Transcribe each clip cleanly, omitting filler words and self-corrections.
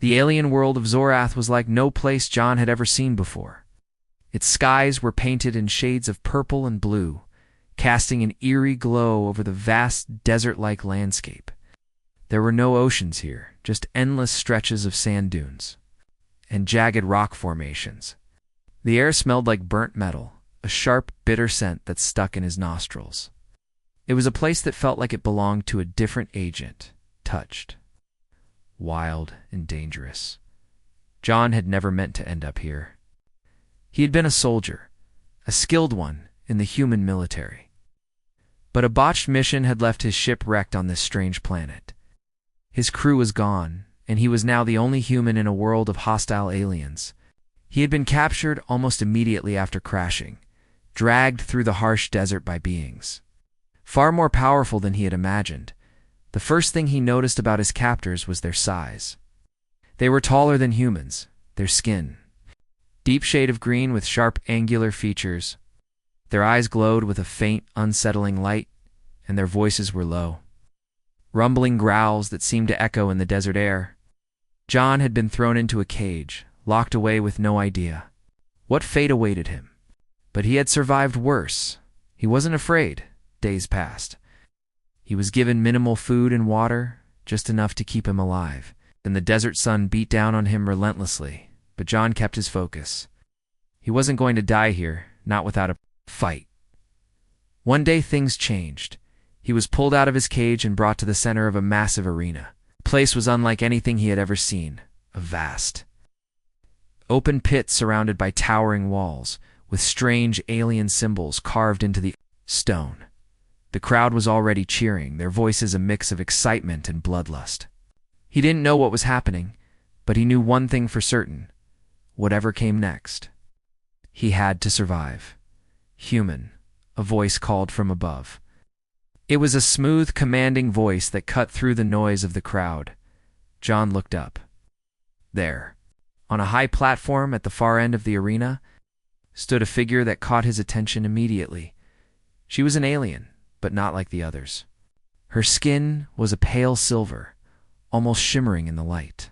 The alien world of Zorath was like no place John had ever seen before. Its skies were painted in shades of purple and blue, casting an eerie glow over the vast desert-like landscape. There were no oceans here, just endless stretches of sand dunes and jagged rock formations. The air smelled like burnt metal, a sharp, bitter scent that stuck in his nostrils. It was a place that felt like it belonged to a different agent, touched. Wild and dangerous. John had never meant to end up here. He had been a soldier, a skilled one in the human military. But a botched mission had left his ship wrecked on this strange planet. His crew was gone, and he was now the only human in a world of hostile aliens. He had been captured almost immediately after crashing, dragged through the harsh desert by beings far more powerful than he had imagined. The first thing he noticed about his captors was their size. They were taller than humans, their skin deep shade of green with sharp angular features. Their eyes glowed with a faint, unsettling light, and their voices were low, rumbling growls that seemed to echo in the desert air. John had been thrown into a cage, locked away with no idea what fate awaited him. But he had survived worse. He wasn't afraid. Days passed. He was given minimal food and water, just enough to keep him alive. And the desert sun beat down on him relentlessly, but John kept his focus. He wasn't going to die here, not without a fight. One day things changed. He was pulled out of his cage and brought to the center of a massive arena. The place was unlike anything he had ever seen, a vast open pit surrounded by towering walls, with strange alien symbols carved into the stone. The crowd was already cheering, their voices a mix of excitement and bloodlust. He didn't know what was happening, but he knew one thing for certain. Whatever came next, he had to survive. Human, a voice called from above. It was a smooth, commanding voice that cut through the noise of the crowd. John looked up. There, on a high platform at the far end of the arena, stood a figure that caught his attention immediately. She was an alien, but not like the others. Her skin was a pale silver, almost shimmering in the light.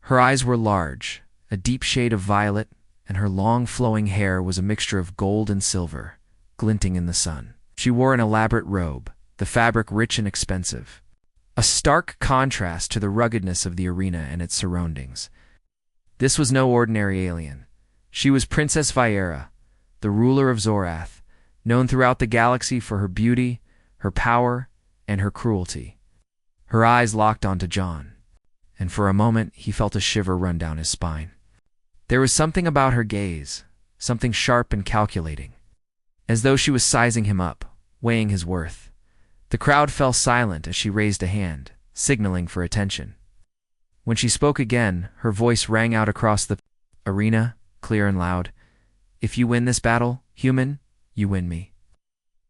Her eyes were large, a deep shade of violet, and her long flowing hair was a mixture of gold and silver, glinting in the sun. She wore an elaborate robe, the fabric rich and expensive, a stark contrast to the ruggedness of the arena and its surroundings. This was no ordinary alien. She was Princess Viera, the ruler of Zorath, known throughout the galaxy for her beauty, her power, and her cruelty. Her eyes locked onto John, and for a moment he felt a shiver run down his spine. There was something about her gaze, something sharp and calculating, as though she was sizing him up, weighing his worth. The crowd fell silent as she raised a hand, signaling for attention. When she spoke again, her voice rang out across the arena, clear and loud. "If you win this battle, human, you win me."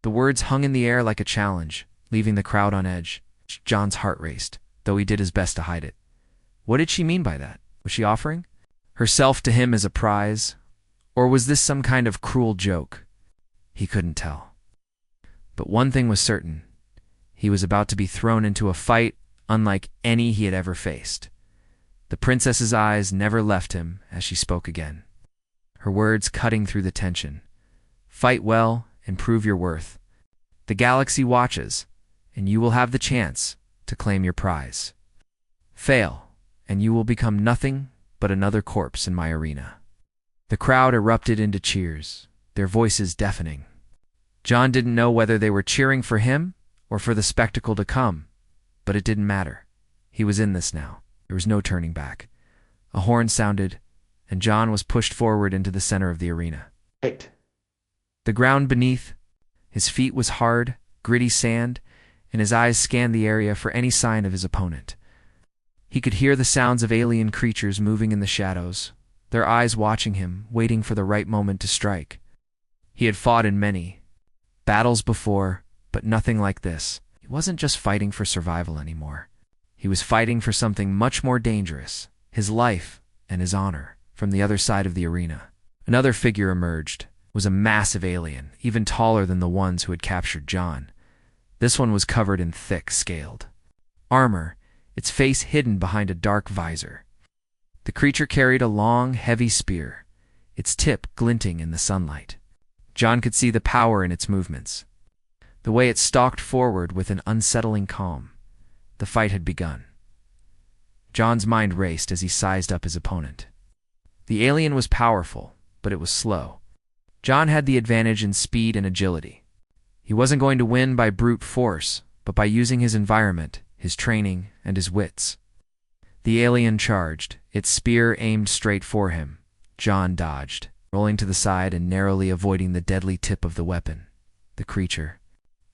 The words hung in the air like a challenge, leaving the crowd on edge. John's heart raced, though he did his best to hide it. What did she mean by that? Was she offering herself to him as a prize? Or was this some kind of cruel joke? He couldn't tell. But one thing was certain. He was about to be thrown into a fight unlike any he had ever faced. The princess's eyes never left him as she spoke again, her words cutting through the tension. "Fight well and prove your worth. The galaxy watches, and you will have the chance to claim your prize. Fail, and you will become nothing but another corpse in my arena." The crowd erupted into cheers, their voices deafening. John didn't know whether they were cheering for him or for the spectacle to come, but it didn't matter. He was in this now. There was no turning back. A horn sounded, and John was pushed forward into the center of the arena. Right. The ground beneath his feet was hard, gritty sand, and his eyes scanned the area for any sign of his opponent. He could hear the sounds of alien creatures moving in the shadows, their eyes watching him, waiting for the right moment to strike. He had fought in many battles before, but nothing like this. He wasn't just fighting for survival anymore. He was fighting for something much more dangerous, his life and his honor. From the other side of the arena, another figure emerged. It was a massive alien, even taller than the ones who had captured John. This one was covered in thick, scaled armor, its face hidden behind a dark visor. The creature carried a long, heavy spear, its tip glinting in the sunlight. John could see the power in its movements, the way it stalked forward with an unsettling calm. The fight had begun. John's mind raced as he sized up his opponent. The alien was powerful, but it was slow. John had the advantage in speed and agility. He wasn't going to win by brute force, but by using his environment, his training, and his wits. The alien charged, its spear aimed straight for him. John dodged, rolling to the side and narrowly avoiding the deadly tip of the weapon. The creature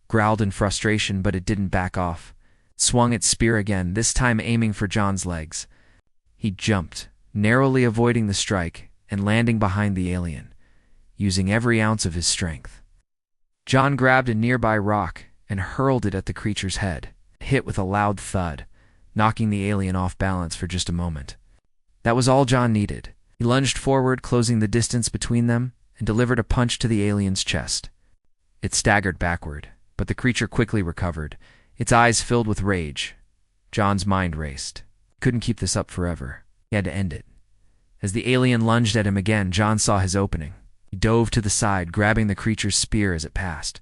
growled in frustration, but it didn't back off. It swung its spear again, this time aiming for John's legs. He jumped, narrowly avoiding the strike and landing behind the alien, using every ounce of his strength. John grabbed a nearby rock and hurled it at the creature's head, hit with a loud thud, knocking the alien off balance for just a moment. That was all John needed. He lunged forward, closing the distance between them, and delivered a punch to the alien's chest. It staggered backward, but the creature quickly recovered, its eyes filled with rage. John's mind raced. He couldn't keep this up forever. He had to end it. As the alien lunged at him again, John saw his opening. He dove to the side, grabbing the creature's spear as it passed.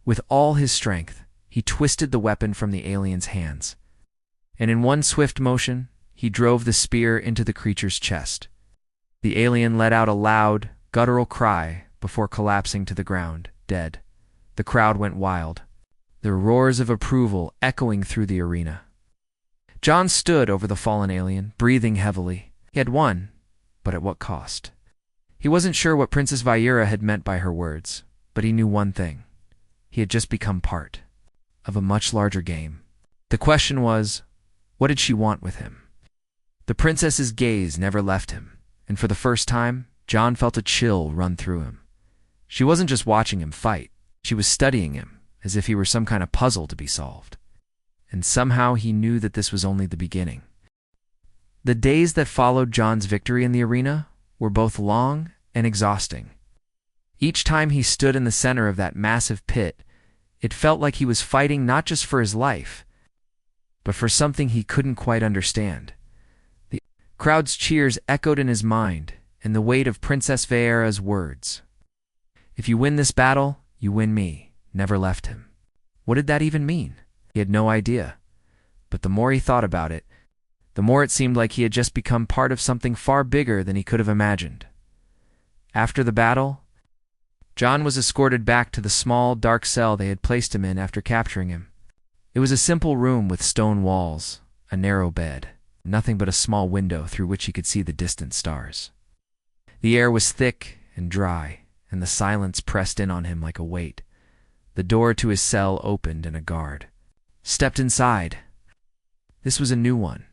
With all his strength, he twisted the weapon from the alien's hands, and in one swift motion, he drove the spear into the creature's chest. The alien let out a loud, guttural cry before collapsing to the ground, dead. The crowd went wild, their roars of approval echoing through the arena. John stood over the fallen alien, breathing heavily. He had won, but at what cost? He wasn't sure what Princess Vieira had meant by her words, but he knew one thing. He had just become part of a much larger game. The question was, what did she want with him? The princess's gaze never left him, and for the first time, John felt a chill run through him. She wasn't just watching him fight. She was studying him, as if he were some kind of puzzle to be solved. And somehow he knew that this was only the beginning. The days that followed John's victory in the arena were both long and exhausting. Each time he stood in the center of that massive pit, it felt like he was fighting not just for his life, but for something he couldn't quite understand. The crowd's cheers echoed in his mind, and the weight of Princess Vieira's words, "If you win this battle, you win me," never left him. What did that even mean? He had no idea. But the more he thought about it, the more it seemed like he had just become part of something far bigger than he could have imagined. After the battle, John was escorted back to the small, dark cell they had placed him in after capturing him. It was a simple room with stone walls, a narrow bed, nothing but a small window through which he could see the distant stars. The air was thick and dry, and the silence pressed in on him like a weight. The door to his cell opened and a guard stepped inside. This was a new one,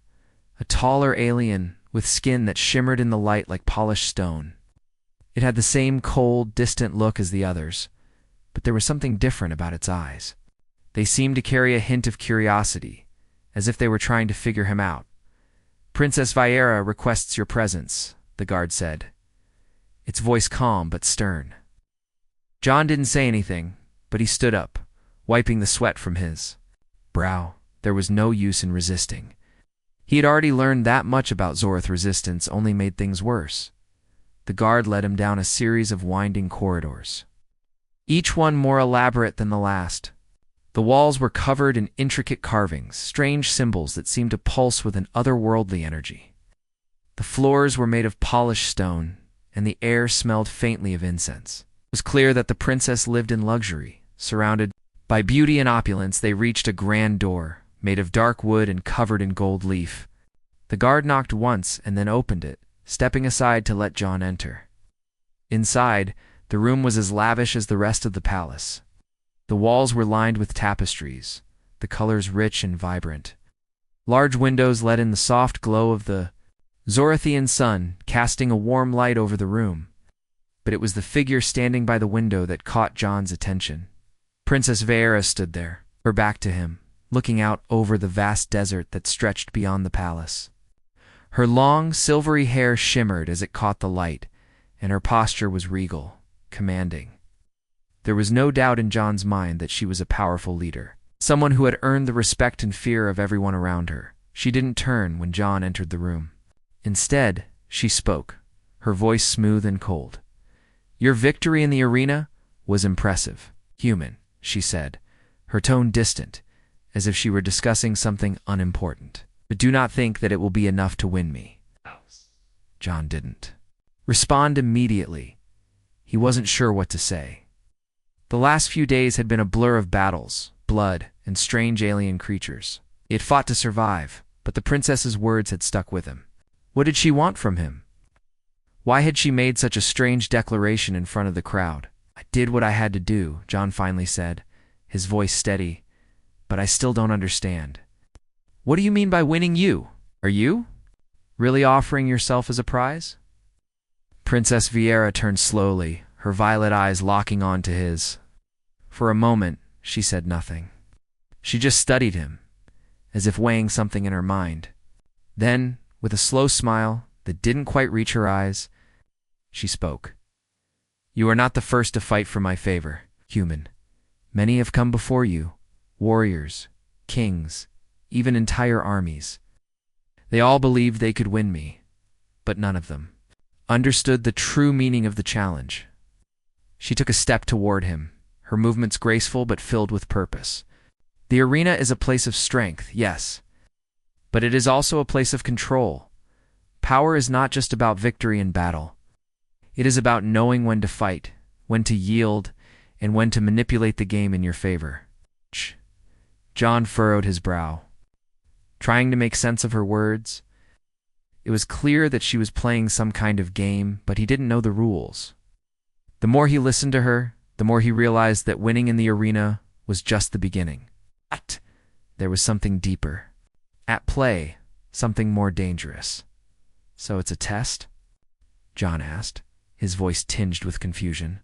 a taller alien with skin that shimmered in the light like polished stone. It had the same cold, distant look as the others, but there was something different about its eyes. They seemed to carry a hint of curiosity, as if they were trying to figure him out. "Princess Vieira requests your presence," the guard said, its voice calm but stern. John didn't say anything, but he stood up, wiping the sweat from his brow. There was no use in resisting. He had already learned that much about Zorth resistance only made things worse. The guard led him down a series of winding corridors, each one more elaborate than the last. The walls were covered in intricate carvings, strange symbols that seemed to pulse with an otherworldly energy. The floors were made of polished stone, and the air smelled faintly of incense. It was clear that the princess lived in luxury. Surrounded by beauty and opulence, they reached a grand door, made of dark wood and covered in gold leaf. The guard knocked once and then opened it, stepping aside to let John enter. Inside, the room was as lavish as the rest of the palace. The walls were lined with tapestries, the colors rich and vibrant. Large windows let in the soft glow of the Zorathian sun, casting a warm light over the room. But it was the figure standing by the window that caught John's attention. Princess Vieira stood there, her back to him, looking out over the vast desert that stretched beyond the palace. Her long, silvery hair shimmered as it caught the light, and her posture was regal, commanding. There was no doubt in John's mind that she was a powerful leader, someone who had earned the respect and fear of everyone around her. She didn't turn when John entered the room. Instead, she spoke, her voice smooth and cold. Your victory in the arena was impressive. Human, she said, her tone distant, as if she were discussing something unimportant. But do not think that it will be enough to win me. John didn't respond immediately. He wasn't sure what to say. The last few days had been a blur of battles, blood, and strange alien creatures. He had fought to survive, but the princess's words had stuck with him. What did she want from him? Why had she made such a strange declaration in front of the crowd? I did what I had to do, John finally said, his voice steady, but I still don't understand. What do you mean by winning you? Are you really offering yourself as a prize? Princess Vieira turned slowly, her violet eyes locking onto his. For a moment, she said nothing. She just studied him, as if weighing something in her mind. Then, with a slow smile that didn't quite reach her eyes, she spoke. You are not the first to fight for my favor, human. Many have come before you, warriors, kings, even entire armies. They all believed they could win me, but none of them understood the true meaning of the challenge. She took a step toward him, her movements graceful but filled with purpose. The arena is a place of strength, yes, but it is also a place of control. Power is not just about victory in battle. It is about knowing when to fight, when to yield, and when to manipulate the game in your favor. John furrowed his brow, trying to make sense of her words. It was clear that she was playing some kind of game, but he didn't know the rules. The more he listened to her, the more he realized that winning in the arena was just the beginning. But there was something deeper. At play, something more dangerous. So it's a test? John asked, his voice tinged with confusion.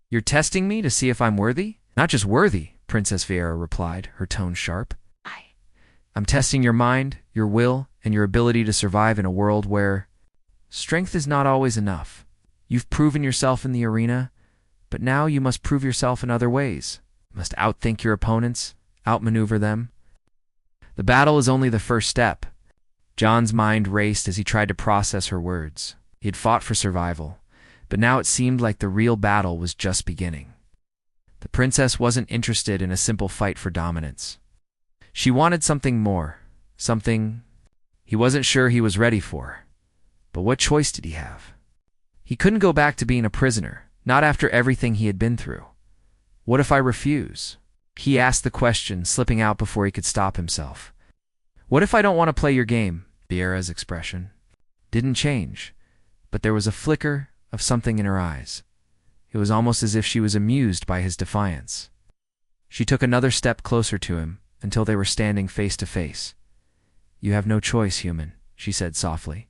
You're testing me to see if I'm worthy? Not just worthy, Princess Vieira replied, her tone sharp. I'm testing your mind, your will, and your ability to survive in a world where strength is not always enough. You've proven yourself in the arena, but now you must prove yourself in other ways. You must outthink your opponents, outmaneuver them. The battle is only the first step. John's mind raced as he tried to process her words. He had fought for survival, but now it seemed like the real battle was just beginning. The princess wasn't interested in a simple fight for dominance. She wanted something more, something he wasn't sure he was ready for. But what choice did he have? He couldn't go back to being a prisoner, not after everything he had been through. What if I refuse? He asked the question, slipping out before he could stop himself. What if I don't want to play your game? Vieira's expression didn't change, but there was a flicker of something in her eyes. It was almost as if she was amused by his defiance. She took another step closer to him, until they were standing face to face. You have no choice, human, she said softly,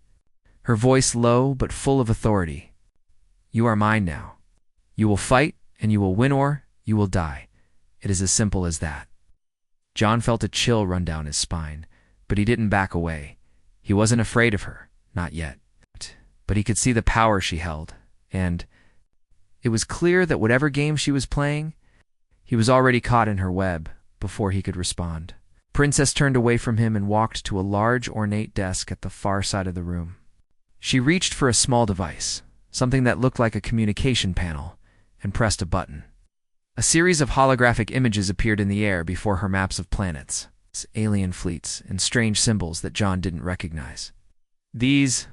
her voice low but full of authority. You are mine now. You will fight, and you will win, or you will die. It is as simple as that. John felt a chill run down his spine, but he didn't back away. He wasn't afraid of her, not yet. But he could see the power she held, and it was clear that whatever game she was playing, he was already caught in her web before he could respond. Princess turned away from him and walked to a large, ornate desk at the far side of the room. She reached for a small device, something that looked like a communication panel, and pressed a button. A series of holographic images appeared in the air before her maps of planets, alien fleets, and strange symbols that John didn't recognize. These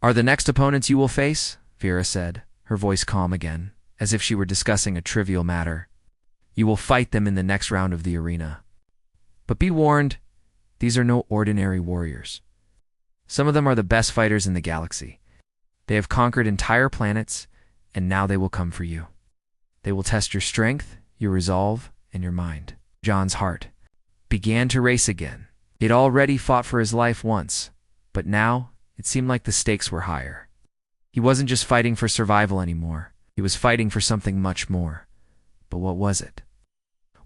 are the next opponents you will face, Vieira said, her voice calm again, as if she were discussing a trivial matter. You will fight them in the next round of the arena. But be warned, these are no ordinary warriors. Some of them are the best fighters in the galaxy. They have conquered entire planets, and now they will come for you. They will test your strength, your resolve, and your mind. John's heart began to race again. He had already fought for his life once, but now it seemed like the stakes were higher. He wasn't just fighting for survival anymore. He was fighting for something much more. But what was it?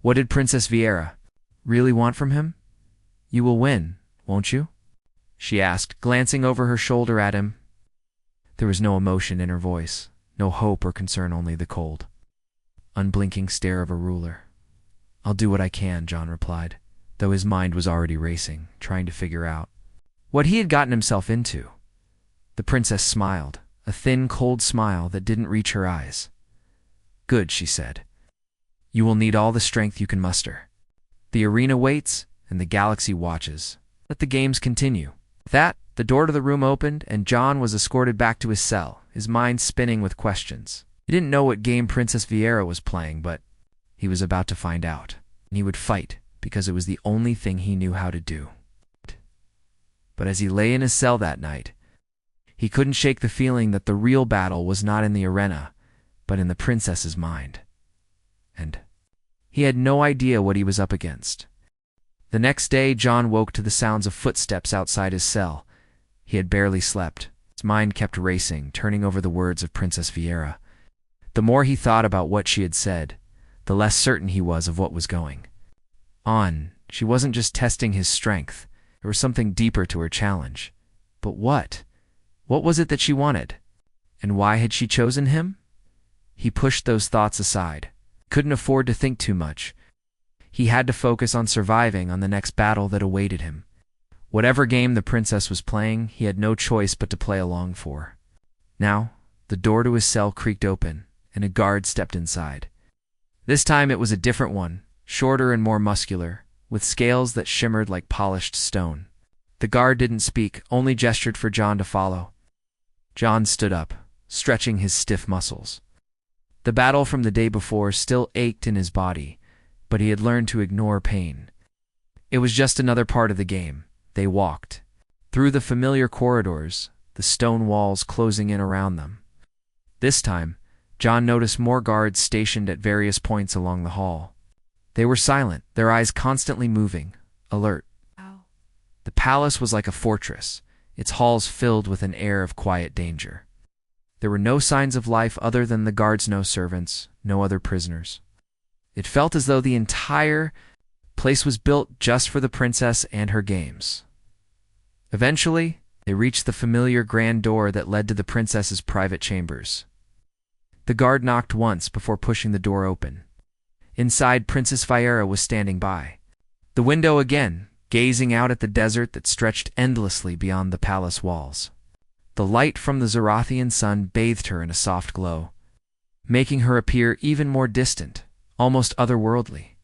What did Princess Vieira really want from him? You will win, won't you? She asked, glancing over her shoulder at him. There was no emotion in her voice, no hope or concern, only the cold, unblinking stare of a ruler. I'll do what I can, John replied, though his mind was already racing, trying to figure out what he had gotten himself into. The princess smiled, a thin, cold smile that didn't reach her eyes. "Good," she said. "You will need all the strength you can muster. The arena waits, and the galaxy watches. Let the games continue." With that, the door to the room opened, and John was escorted back to his cell, his mind spinning with questions. He didn't know what game Princess Viera was playing, but he was about to find out. And he would fight, because it was the only thing he knew how to do. But as he lay in his cell that night, he couldn't shake the feeling that the real battle was not in the arena, but in the princess's mind. And he had no idea what he was up against. The next day, John woke to the sounds of footsteps outside his cell. He had barely slept. His mind kept racing, turning over the words of Princess Viera. The more he thought about what she had said, the less certain he was of what was going on. She wasn't just testing his strength. There was something deeper to her challenge. But what? What was it that she wanted? And why had she chosen him? He pushed those thoughts aside. Couldn't afford to think too much. He had to focus on surviving on the next battle that awaited him. Whatever game the princess was playing, he had no choice but to play along for. Now, the door to his cell creaked open, and a guard stepped inside. This time it was a different one, shorter and more muscular, with scales that shimmered like polished stone. The guard didn't speak, only gestured for John to follow. John stood up, stretching his stiff muscles. The battle from the day before still ached in his body, but he had learned to ignore pain. It was just another part of the game. They walked through the familiar corridors, the stone walls closing in around them. This time, John noticed more guards stationed at various points along the hall. They were silent, their eyes constantly moving, alert. The palace was like a fortress, its halls filled with an air of quiet danger. There were no signs of life other than the guards, no servants, no other prisoners. It felt as though the entire place was built just for the princess and her games. Eventually, they reached the familiar grand door that led to the princess's private chambers. The guard knocked once before pushing the door open. Inside, Princess Viera was standing by the window again, gazing out at the desert that stretched endlessly beyond the palace walls. The light from the Zorathian sun bathed her in a soft glow, making her appear even more distant, almost otherworldly.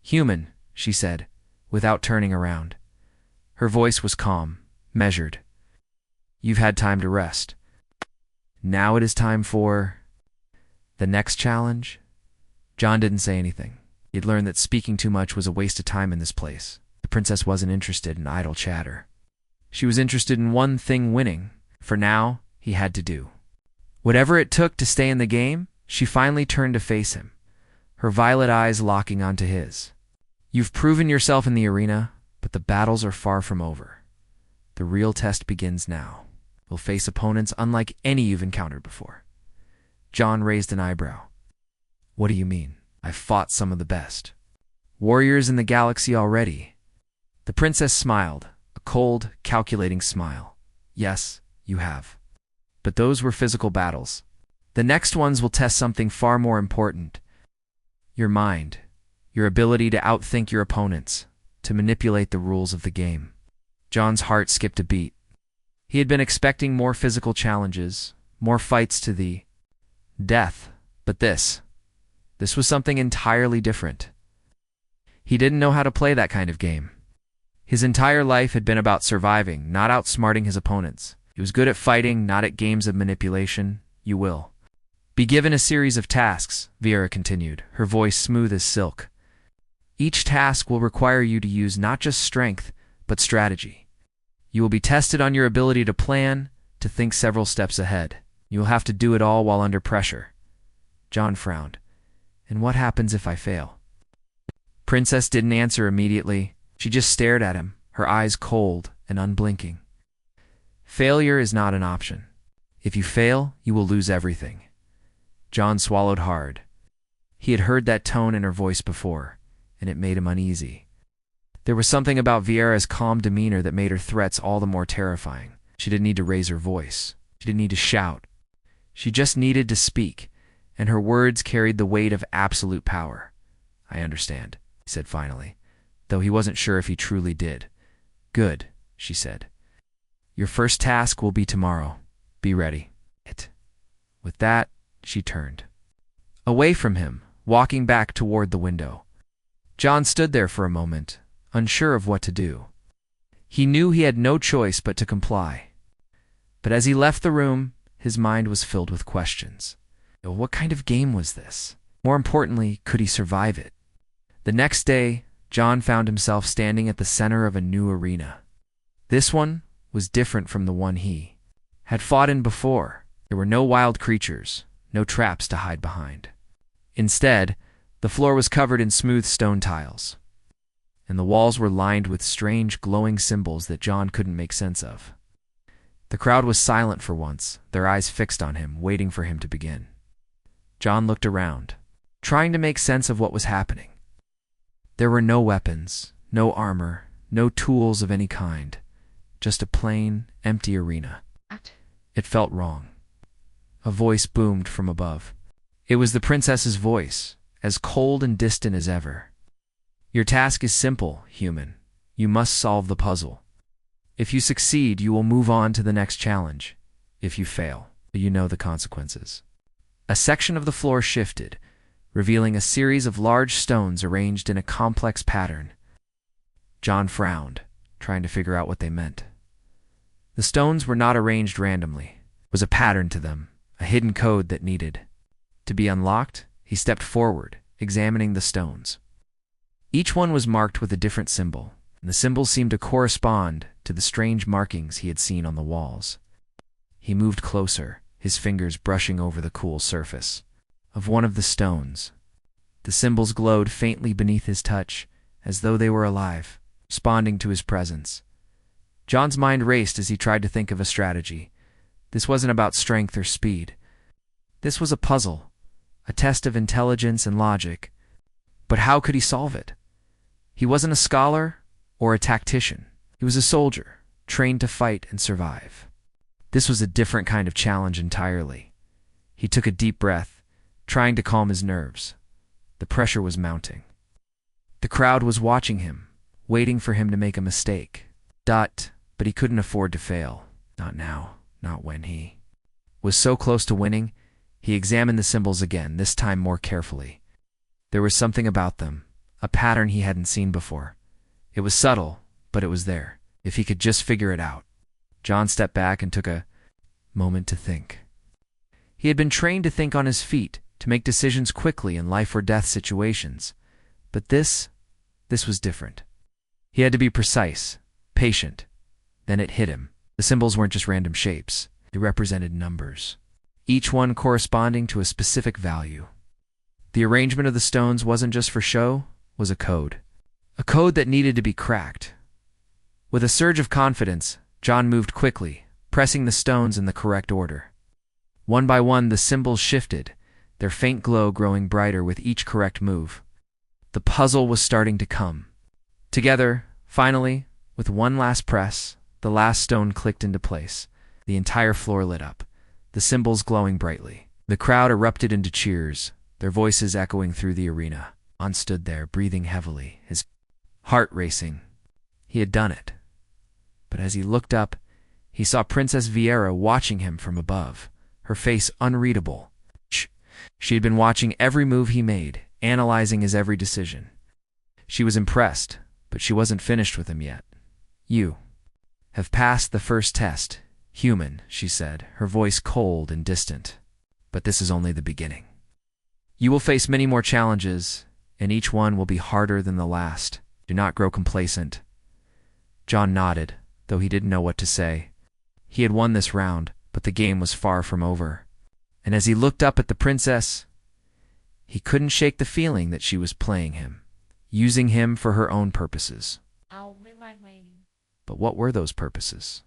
"Human," she said, without turning around. Her voice was calm, measured. "You've had time to rest. Now it is time for the next challenge." John didn't say anything. He had learned that speaking too much was a waste of time in this place. The princess wasn't interested in idle chatter. She was interested in one thing: winning. For now, he had to do whatever it took to stay in the game. She finally turned to face him, her violet eyes locking onto his. "You've proven yourself in the arena, but the battles are far from over. The real test begins now. You'll face opponents unlike any you've encountered before." John raised an eyebrow. "What do you mean?" "I've fought some of the best warriors in the galaxy already." The princess smiled, a cold, calculating smile. "Yes, you have. But those were physical battles. The next ones will test something far more important. Your mind, your ability to outthink your opponents, to manipulate the rules of the game." John's heart skipped a beat. He had been expecting more physical challenges, more fights to the death, but this was something entirely different. He didn't know how to play that kind of game. His entire life had been about surviving, not outsmarting his opponents. He was good at fighting, not at games of manipulation. "You will be given a series of tasks," Viera continued, her voice smooth as silk. "Each task will require you to use not just strength, but strategy. You will be tested on your ability to plan, to think several steps ahead. You will have to do it all while under pressure." John frowned. "And what happens if I fail?" Princess didn't answer immediately. She just stared at him, her eyes cold and unblinking. "Failure is not an option. If you fail, you will lose everything." John swallowed hard. He had heard that tone in her voice before, and it made him uneasy. There was something about Viera's calm demeanor that made her threats all the more terrifying. She didn't need to raise her voice. She didn't need to shout. She just needed to speak, and her words carried the weight of absolute power. "I understand," he said finally, though he wasn't sure if he truly did. "Good," she said. "Your first task will be tomorrow. Be ready. With that, she turned away from him, walking back toward the window. John stood there for a moment, unsure of what to do. He knew he had no choice but to comply. But as he left the room, his mind was filled with questions. What kind of game was this? More importantly, could he survive it? The next day, John found himself standing at the center of a new arena. This one was different from the one he had fought in before. There were no wild creatures, no traps to hide behind. Instead, the floor was covered in smooth stone tiles, and the walls were lined with strange glowing symbols that John couldn't make sense of. The crowd was silent for once, their eyes fixed on him, waiting for him to begin. John looked around, trying to make sense of what was happening. There were no weapons, no armor, no tools of any kind, just a plain, empty arena. It felt wrong. A voice boomed from above. It was the princess's voice, as cold and distant as ever. Your task is simple, human. You must solve the puzzle. If you succeed, you will move on to the next challenge. If you fail, you know the consequences. A section of the floor shifted, revealing a series of large stones arranged in a complex pattern. John frowned, trying to figure out what they meant. The stones were not arranged randomly. There was a pattern to them, a hidden code that needed to be unlocked. He stepped forward, examining the stones. Each one was marked with a different symbol, and the symbols seemed to correspond to the strange markings he had seen on the walls. He moved closer, his fingers brushing over the cool surface of one of the stones. The symbols glowed faintly beneath his touch, as though they were alive, responding to his presence. John's mind raced as he tried to think of a strategy. This wasn't about strength or speed. This was a puzzle, a test of intelligence and logic. But how could he solve it? He wasn't a scholar or a tactician. He was a soldier, trained to fight and survive. This was a different kind of challenge entirely. He took a deep breath, trying to calm his nerves. The pressure was mounting. The crowd was watching him, waiting for him to make a mistake. But he couldn't afford to fail. Not now, not when he was so close to winning. He examined the symbols again, this time more carefully. There was something about them, a pattern he hadn't seen before. It was subtle, but it was there, if he could just figure it out. John stepped back and took a moment to think. He had been trained to think on his feet, to make decisions quickly in life or death situations. But this was different. He had to be precise, patient. Then it hit him. The symbols weren't just random shapes. They represented numbers, each one corresponding to a specific value. The arrangement of the stones wasn't just for show, was a code that needed to be cracked. With a surge of confidence, John moved quickly, pressing the stones in the correct order. One by one, the symbols shifted, their faint glow growing brighter with each correct move. The puzzle was starting to come together. Finally, with one last press, the last stone clicked into place. The entire floor lit up, the symbols glowing brightly. The crowd erupted into cheers, their voices echoing through the arena. John stood there, breathing heavily, his heart racing. He had done it. But as he looked up, he saw Princess Vieira watching him from above, her face unreadable. She had been watching every move he made, analyzing his every decision. She was impressed, but she wasn't finished with him yet. You have passed the first test, human, she said, her voice cold and distant. But this is only the beginning. You will face many more challenges, and each one will be harder than the last. Do not grow complacent. John nodded, though he didn't know what to say. He had won this round, but the game was far from over. And as he looked up at the princess, he couldn't shake the feeling that she was playing him, using him for her own purposes. But what were those purposes?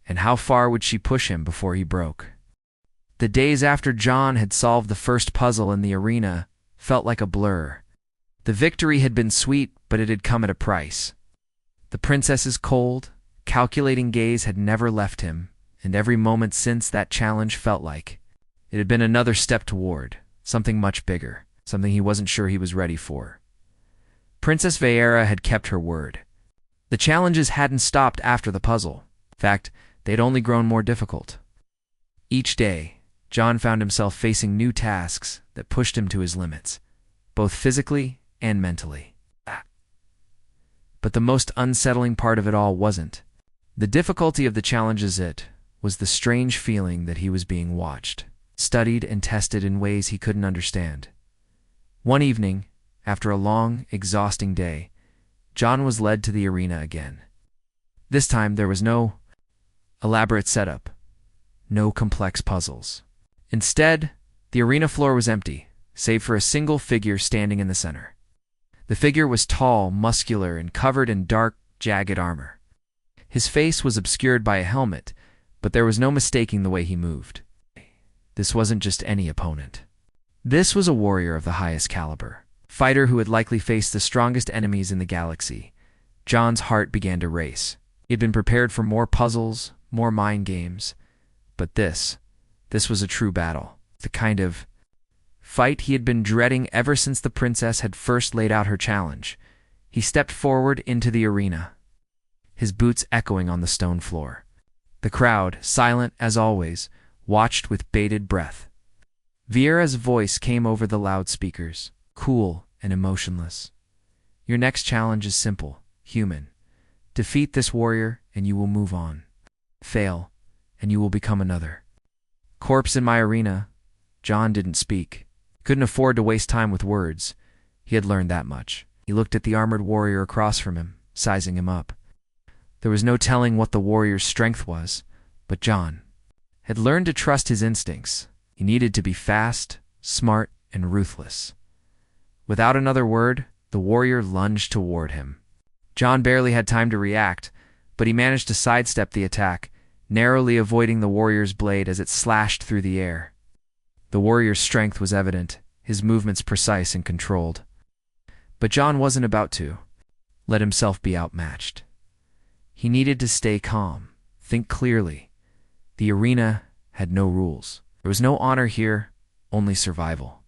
And how far would she push him before he broke? The days after John had solved the first puzzle in the arena felt like a blur. The victory had been sweet, but it had come at a price. The princess's cold, calculating gaze had never left him, and every moment since that challenge felt like it had been another step toward something much bigger, something he wasn't sure he was ready for. Princess Vieira had kept her word. The challenges hadn't stopped after the puzzle. In fact, they had only grown more difficult. Each day, John found himself facing new tasks that pushed him to his limits, both physically and mentally. But the most unsettling part of it all wasn't the difficulty of the challenges. It was the strange feeling that he was being watched, studied, and tested in ways he couldn't understand. One evening, after a long, exhausting day, John was led to the arena again. This time there was no elaborate setup, no complex puzzles. Instead, the arena floor was empty, save for a single figure standing in the center. The figure was tall, muscular, and covered in dark, jagged armor. His face was obscured by a helmet, but there was no mistaking the way he moved. This wasn't just any opponent. This was a warrior of the highest caliber, fighter who had likely faced the strongest enemies in the galaxy. John's heart began to race. He had been prepared for more puzzles, more mind games, but this was a true battle, the kind of fight he had been dreading ever since the princess had first laid out her challenge. He stepped forward into the arena, his boots echoing on the stone floor. The crowd, silent as always, watched with bated breath. Vieira's voice came over the loudspeakers, cool and emotionless. Your next challenge is simple, human. Defeat this warrior and you will move on. Fail, and you will become another. Corpse in my arena. John didn't speak. Couldn't afford to waste time with words. He had learned that much. He looked at the armored warrior across from him, sizing him up. There was no telling what the warrior's strength was, but John had learned to trust his instincts. He needed to be fast, smart, and ruthless. Without another word, the warrior lunged toward him. John barely had time to react, but he managed to sidestep the attack, narrowly avoiding the warrior's blade as it slashed through the air. The warrior's strength was evident, his movements precise and controlled. But John wasn't about to let himself be outmatched. He needed to stay calm, think clearly. The arena had no rules. There was no honor here, only survival.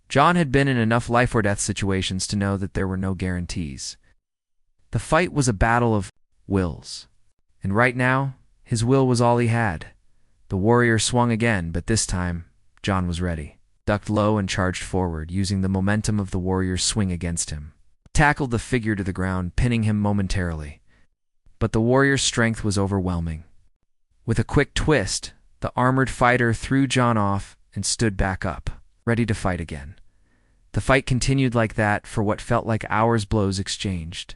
John had been in enough life-or-death situations to know that there were no guarantees. The fight was a battle of wills, and right now, his will was all he had. The warrior swung again, but this time, John was ready. Ducked low and charged forward, using the momentum of the warrior's swing against him. Tackled the figure to the ground, pinning him momentarily. But the warrior's strength was overwhelming. With a quick twist, the armored fighter threw John off and stood back up, ready to fight again. The fight continued like that for what felt like hours. Blows exchanged.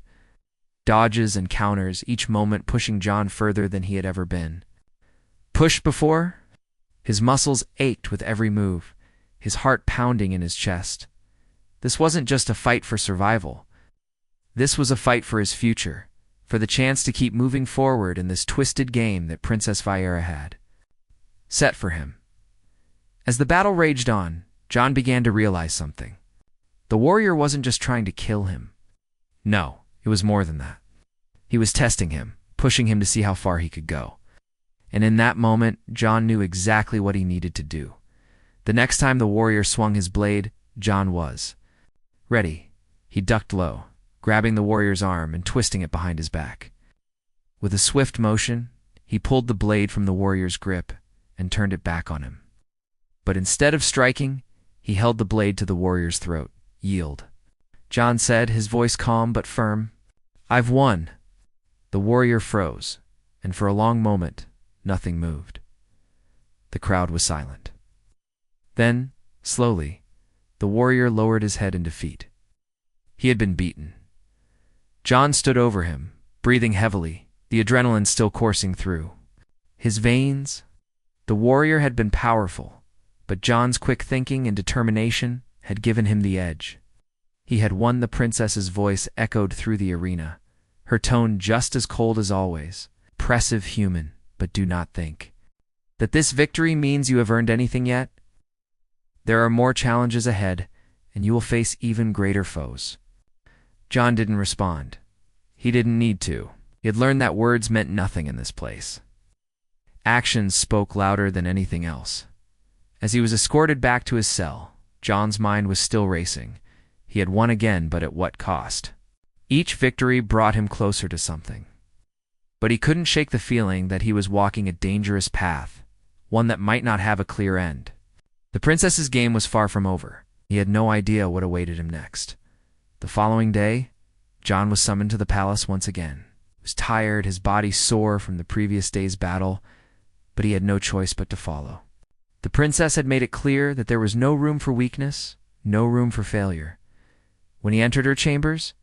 Dodges and counters, each moment pushing John further than he had ever been. Pushed before? His muscles ached with every move, his heart pounding in his chest. This wasn't just a fight for survival. This was a fight for his future, for the chance to keep moving forward in this twisted game that Princess Vieira had set for him. As the battle raged on, John began to realize something. The warrior wasn't just trying to kill him. No, it was more than that. He was testing him, pushing him to see how far he could go. And in that moment, John knew exactly what he needed to do. The next time the warrior swung his blade, John was ready. He ducked low, grabbing the warrior's arm and twisting it behind his back. With a swift motion, he pulled the blade from the warrior's grip and turned it back on him. But instead of striking, he held the blade to the warrior's throat. Yield, John said, his voice calm but firm. I've won. The warrior froze, and for a long moment, nothing moved. The crowd was silent. Then, slowly, the warrior lowered his head in defeat. He had been beaten. John stood over him, breathing heavily, the adrenaline still coursing through his veins. The warrior had been powerful, but John's quick thinking and determination had given him the edge. He had won. The princess's voice echoed through the arena, her tone just as cold as always. Impressive, human, but do not think that this victory means you have earned anything yet. There are more challenges ahead, and you will face even greater foes. John didn't respond. He didn't need to. He had learned that words meant nothing in this place. Actions spoke louder than anything else. As he was escorted back to his cell, John's mind was still racing. He had won again, but at what cost? Each victory brought him closer to something. But he couldn't shake the feeling that he was walking a dangerous path, one that might not have a clear end. The princess's game was far from over. He had no idea what awaited him next. The following day, John was summoned to the palace once again. He was tired, his body sore from the previous day's battle, but he had no choice but to follow. The princess had made it clear that there was no room for weakness, no room for failure. When he entered her chambers,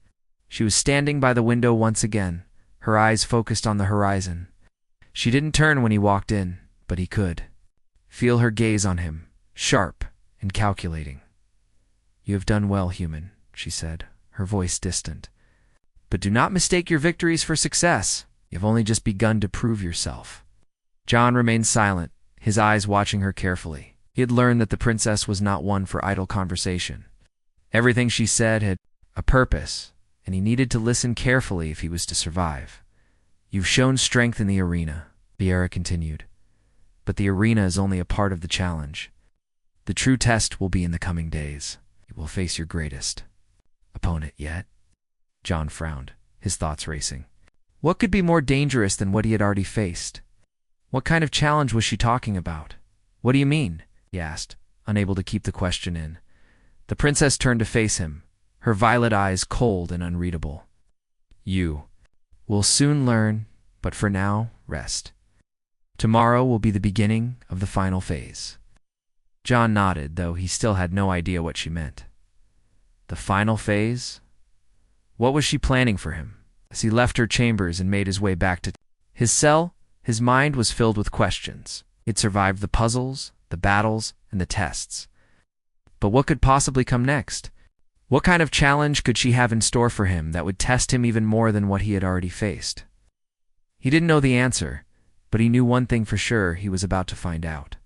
she was standing by the window once again, her eyes focused on the horizon. She didn't turn when he walked in, but he could feel her gaze on him, sharp and calculating. "You have done well, human," she said, her voice distant. "But do not mistake your victories for success. You have only just begun to prove yourself." John remained silent, his eyes watching her carefully. He had learned that the princess was not one for idle conversation. Everything she said had a purpose, and he needed to listen carefully if he was to survive. "You've shown strength in the arena," Vieira continued. "But the arena is only a part of the challenge. The true test will be in the coming days. You will face your greatest opponent yet." John frowned, his thoughts racing. What could be more dangerous than what he had already faced? What kind of challenge was she talking about? "What do you mean?" he asked, unable to keep the question in. The princess turned to face him, her violet eyes cold and unreadable. "You will soon learn, but for now, rest. Tomorrow will be the beginning of the final phase." John nodded, though he still had no idea what she meant. The final phase? What was she planning for him? As he left her chambers and made his way back to his cell, his mind was filled with questions. He had survived the puzzles, the battles, and the tests. But what could possibly come next? What kind of challenge could she have in store for him that would test him even more than what he had already faced? He didn't know the answer, but he knew one thing for sure: he was about to find out.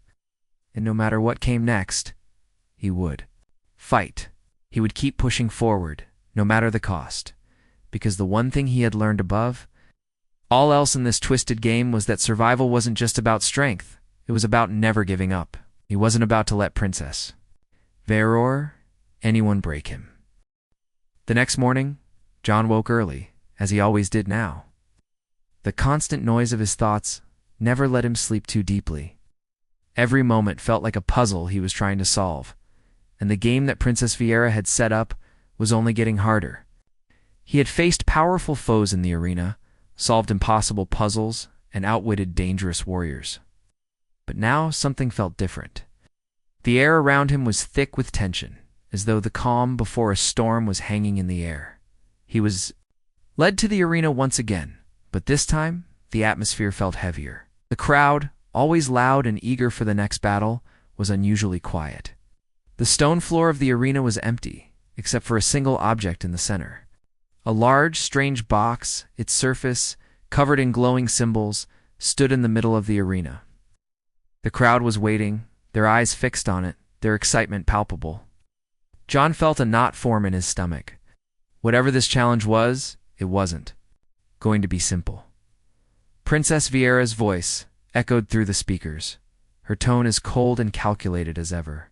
And no matter what came next, he would fight. He would keep pushing forward, no matter the cost, because the one thing he had learned above all else in this twisted game was that survival wasn't just about strength. It was about never giving up. He wasn't about to let Princess Vieira, anyone break him. The next morning, John woke early, as he always did now. The constant noise of his thoughts never let him sleep too deeply. Every moment felt like a puzzle he was trying to solve, and the game that Princess Vieira had set up was only getting harder. He had faced powerful foes in the arena, solved impossible puzzles, and outwitted dangerous warriors. But now something felt different. The air around him was thick with tension, as though the calm before a storm was hanging in the air. He was led to the arena once again, but this time the atmosphere felt heavier. The crowd, always loud and eager for the next battle, was unusually quiet. The stone floor of the arena was empty, except for a single object in the center. A large, strange box, its surface covered in glowing symbols, stood in the middle of the arena. The crowd was waiting, their eyes fixed on it, their excitement palpable. John felt a knot form in his stomach. Whatever this challenge was, it wasn't going to be simple. Princess Vieira's voice echoed through the speakers, her tone as cold and calculated as ever.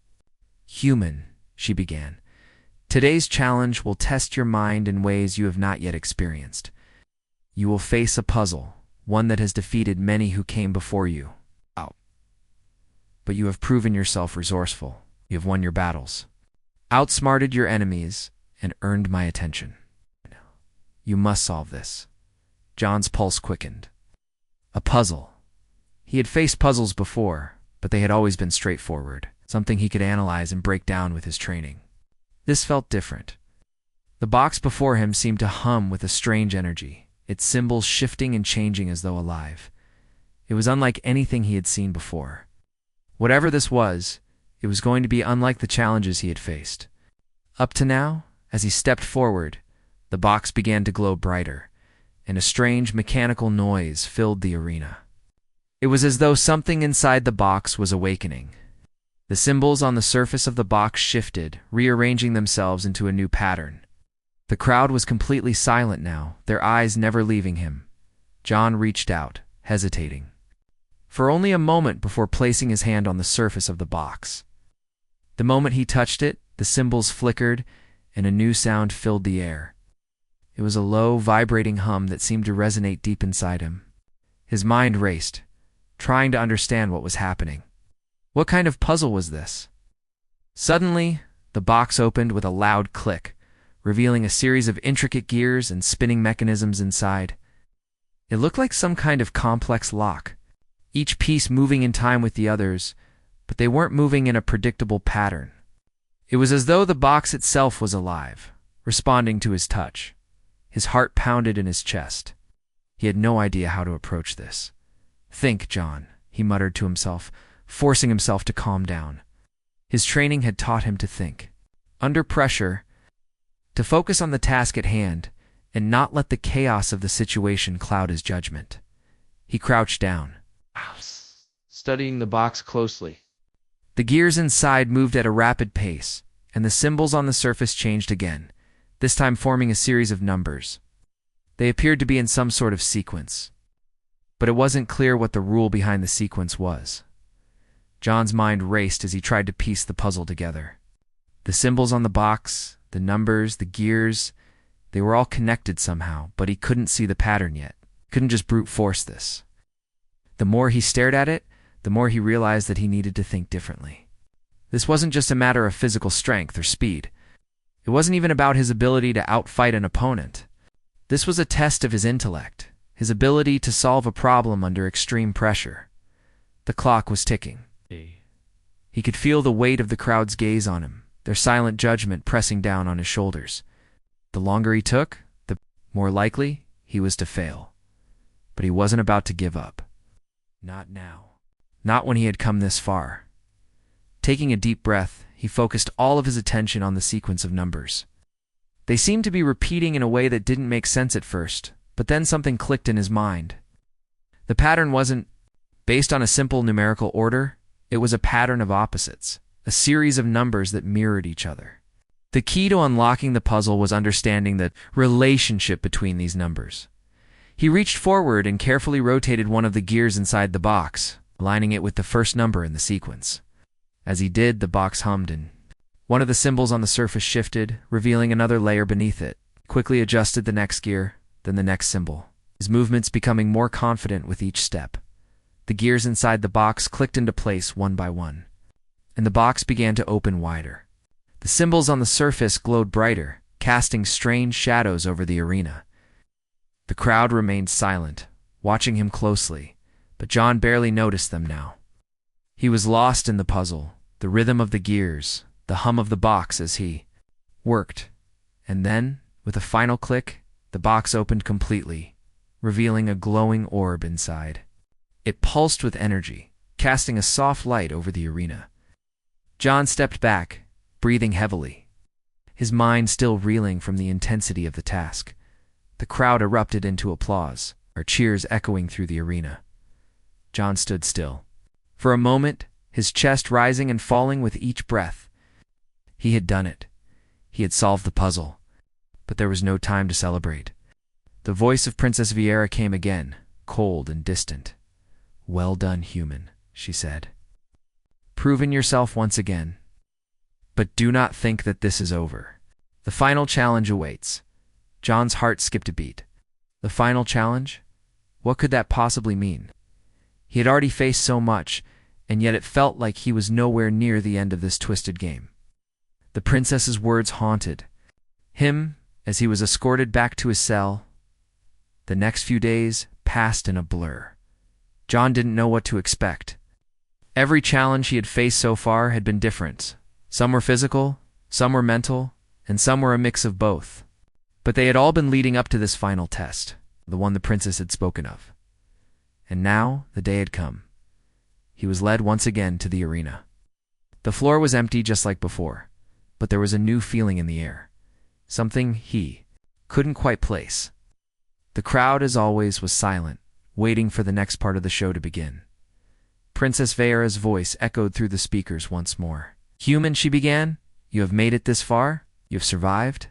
"Human," she began, "today's challenge will test your mind in ways you have not yet experienced. You will face a puzzle, one that has defeated many who came before you. But you have proven yourself resourceful. You have won your battles, outsmarted your enemies, and earned my attention. You must solve this." John's pulse quickened. A puzzle. He had faced puzzles before, but they had always been straightforward, something he could analyze and break down with his training. This felt different. The box before him seemed to hum with a strange energy, its symbols shifting and changing as though alive. It was unlike anything he had seen before. Whatever this was, it was going to be unlike the challenges he had faced. Up to now, as he stepped forward, the box began to glow brighter, and a strange mechanical noise filled the arena. It was as though something inside the box was awakening. The symbols on the surface of the box shifted, rearranging themselves into a new pattern. The crowd was completely silent now, their eyes never leaving him. John reached out, hesitating, for only a moment before placing his hand on the surface of the box. The moment he touched it, the symbols flickered, and a new sound filled the air. It was a low, vibrating hum that seemed to resonate deep inside him. His mind raced, trying to understand what was happening. What kind of puzzle was this? Suddenly, the box opened with a loud click, revealing a series of intricate gears and spinning mechanisms inside. It looked like some kind of complex lock, each piece moving in time with the others, but they weren't moving in a predictable pattern. It was as though the box itself was alive, responding to his touch. His heart pounded in his chest. He had no idea how to approach this. "Think, John," he muttered to himself, forcing himself to calm down. His training had taught him to think, under pressure, to focus on the task at hand, and not let the chaos of the situation cloud his judgment. He crouched down, studying the box closely. The gears inside moved at a rapid pace, and the symbols on the surface changed again, this time forming a series of numbers. They appeared to be in some sort of sequence, but it wasn't clear what the rule behind the sequence was. John's mind raced as he tried to piece the puzzle together. The symbols on the box, the numbers, the gears, they were all connected somehow, but he couldn't see the pattern yet. Couldn't just brute force this. The more he stared at it, the more he realized that he needed to think differently. This wasn't just a matter of physical strength or speed. It wasn't even about his ability to outfight an opponent. This was a test of his intellect, his ability to solve a problem under extreme pressure. The clock was ticking. He could feel the weight of the crowd's gaze on him, their silent judgment pressing down on his shoulders. The longer he took, the more likely he was to fail. But he wasn't about to give up. Not now. Not when he had come this far. Taking a deep breath, he focused all of his attention on the sequence of numbers. They seemed to be repeating in a way that didn't make sense at first, but then something clicked in his mind. The pattern wasn't based on a simple numerical order. It was a pattern of opposites, a series of numbers that mirrored each other. The key to unlocking the puzzle was understanding the relationship between these numbers. He reached forward and carefully rotated one of the gears inside the box, aligning it with the first number in the sequence. As he did, the box hummed and one of the symbols on the surface shifted, revealing another layer beneath it. Quickly adjusted the next gear, then the next symbol, his movements becoming more confident with each step. The gears inside the box clicked into place one by one, and the box began to open wider. The symbols on the surface glowed brighter, casting strange shadows over the arena. The crowd remained silent, watching him closely, but John barely noticed them now. He was lost in the puzzle, the rhythm of the gears, the hum of the box as he worked. And then, with a final click, the box opened completely, revealing a glowing orb inside. It pulsed with energy, casting a soft light over the arena. John stepped back, breathing heavily, his mind still reeling from the intensity of the task. The crowd erupted into applause, our cheers echoing through the arena. John stood still. For a moment, his chest rising and falling with each breath. He had done it. He had solved the puzzle. But there was no time to celebrate. The voice of Princess Vieira came again, cold and distant. "Well done, human," she said. "Proven yourself once again. But do not think that this is over. The final challenge awaits." John's heart skipped a beat. The final challenge? What could that possibly mean? He had already faced so much, and yet it felt like he was nowhere near the end of this twisted game. The princess's words haunted him as he was escorted back to his cell. The next few days passed in a blur. John didn't know what to expect. Every challenge he had faced so far had been different. Some were physical, some were mental, and some were a mix of both. But they had all been leading up to this final test, the one the princess had spoken of. And now the day had come. He was led once again to the arena. The floor was empty just like before, but there was a new feeling in the air, something he couldn't quite place. The crowd, as always, was silent, waiting for the next part of the show to begin. Princess Vieira's voice echoed through the speakers once more. "Human," she began, "you have made it this far. You have survived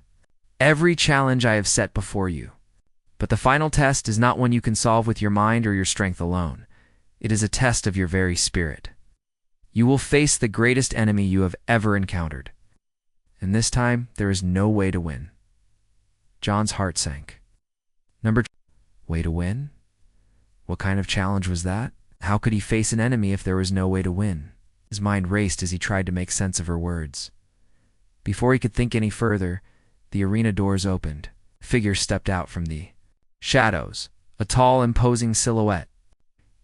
every challenge I have set before you. But the final test is not one you can solve with your mind or your strength alone. It is a test of your very spirit. You will face the greatest enemy you have ever encountered. And this time, there is no way to win." John's heart sank. Way to win? What kind of challenge was that? How could he face an enemy if there was no way to win? His mind raced as he tried to make sense of her words. Before he could think any further, the arena doors opened. A figure stepped out from the shadows, a tall, imposing silhouette.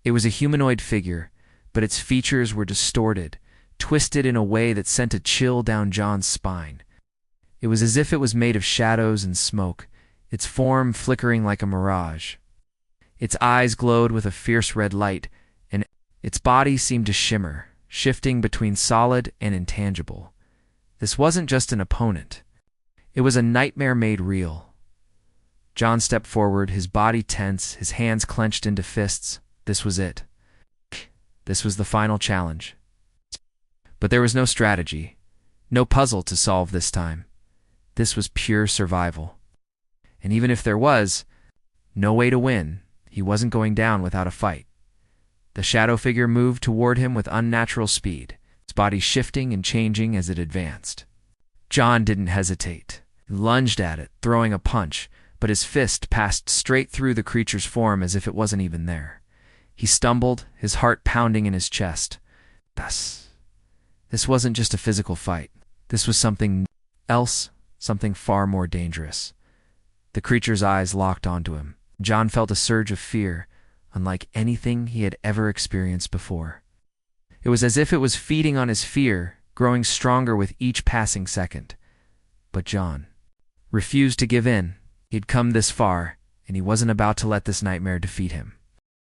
It was a humanoid figure, but its features were distorted, twisted in a way that sent a chill down John's spine. It was as if it was made of shadows and smoke, its form flickering like a mirage. Its eyes glowed with a fierce red light, and its body seemed to shimmer, shifting between solid and intangible. This wasn't just an opponent. It was a nightmare made real. John stepped forward, his body tense, his hands clenched into fists. This was it. This was the final challenge. But there was no strategy, no puzzle to solve this time. This was pure survival. And even if there was no way to win, he wasn't going down without a fight. The shadow figure moved toward him with unnatural speed, its body shifting and changing as it advanced. John didn't hesitate. He lunged at it, throwing a punch, but his fist passed straight through the creature's form as if it wasn't even there. He stumbled, his heart pounding in his chest. This wasn't just a physical fight. This was something else, something far more dangerous. The creature's eyes locked onto him. John felt a surge of fear, unlike anything he had ever experienced before. It was as if it was feeding on his fear, growing stronger with each passing second. But John refused to give in. He'd come this far, and he wasn't about to let this nightmare defeat him.